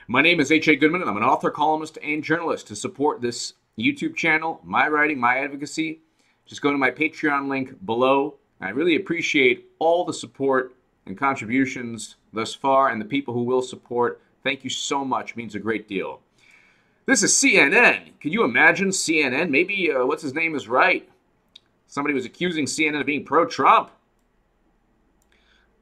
My name is H.A. Goodman, and I'm an author, columnist, and journalist. To support this YouTube channel, my writing, my advocacy, just go to my Patreon link below. I really appreciate all the support and contributions thus far, and the people who will support. Thank you so much. It means a great deal. This is CNN. Can you imagine CNN? Maybe what's his name is right. Somebody was accusing CNN of being pro-Trump.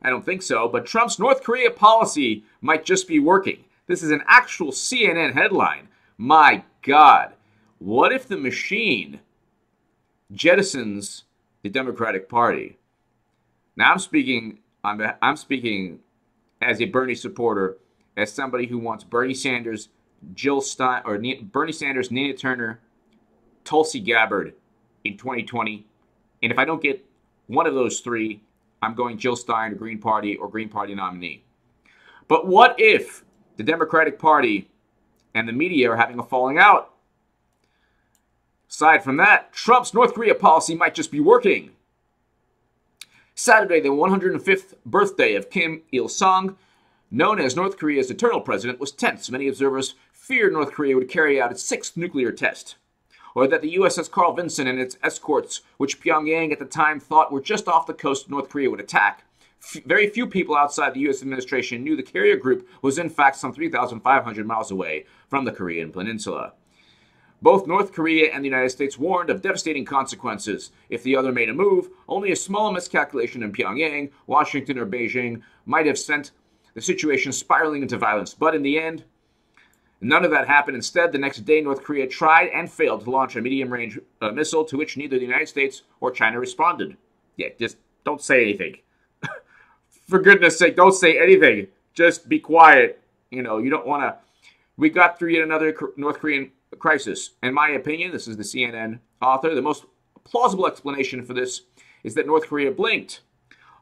I don't think so, but Trump's North Korea policy might just be working. This is an actual CNN headline. My God. What if the machine jettisons the Democratic Party? Now I'm speaking as a Bernie supporter, as somebody who wants Bernie Sanders, Jill Stein, or Bernie Sanders, Nina Turner, Tulsi Gabbard in 2020. And if I don't get one of those three, I'm going Jill Stein, Green Party, or Green Party nominee. But what if the Democratic Party and the media are having a falling out? Aside from that, Trump's North Korea policy might just be working. Saturday, the 105th birthday of Kim Il-sung, known as North Korea's eternal president, was tense. Many observers feared North Korea would carry out its sixth nuclear test, or that the USS Carl Vinson and its escorts, which Pyongyang at the time thought were just off the coast of North Korea, would attack. Very few people outside the U.S. administration knew the carrier group was in fact some 3,500 miles away from the Korean peninsula. Both North Korea and the United States warned of devastating consequences if the other made a move. Only a small miscalculation in Pyongyang, Washington, or Beijing might have sent the situation spiraling into violence. But in the end, none of that happened. Instead, the next day, North Korea tried and failed to launch a medium-range missile to which neither the United States or China responded. Yeah, just don't say anything. For goodness sake, don't say anything. Just be quiet. You know, you don't want to... We got through yet another North Korean crisis. In my opinion, this is the CNN author, the most plausible explanation for this is that North Korea blinked.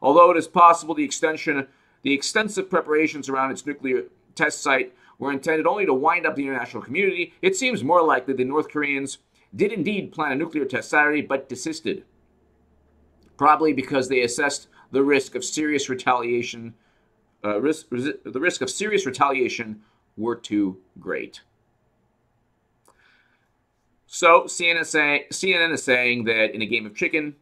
Although it is possible the extensive preparations around its nuclear test site were intended only to wind up the international community, it seems more likely the North Koreans did indeed plan a nuclear test Saturday, but desisted. Probably because they assessed the risk of serious retaliation. The risk of serious retaliation were too great. So CNN is saying that in a game of chicken,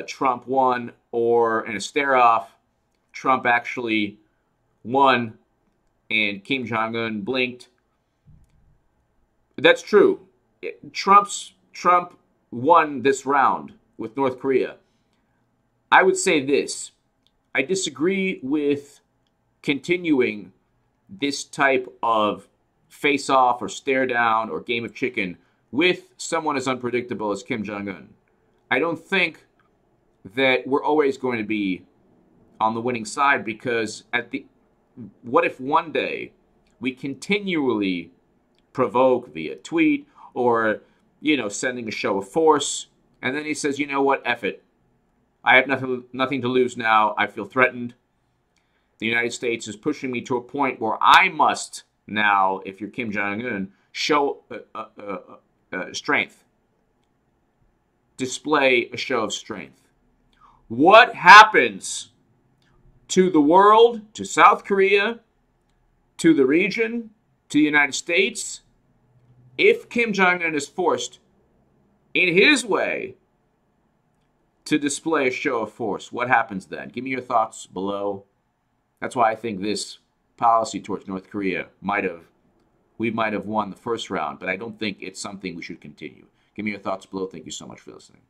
Trump won, or in a stare-off, Trump actually won, and Kim Jong-un blinked. That's true. Trump won this round with North Korea. I would say this. I disagree with continuing this type of face-off or stare-down or game of chicken with someone as unpredictable as Kim Jong-un. I don't think that we're always going to be on the winning side, because what if one day we continually provoke via tweet or, sending a show of force, and then he says, you know what, F it. I have nothing to lose now. I feel threatened. The United States is pushing me to a point where I must now, if you're Kim Jong-un, show strength. Display a show of strength. What happens to the world, to South Korea, to the region, to the United States, if Kim Jong-un is forced, in his way, to display a show of force? What happens then? Give me your thoughts below. That's why I think this policy towards North Korea we might have won the first round, but I don't think it's something we should continue. Give me your thoughts below. Thank you so much for listening.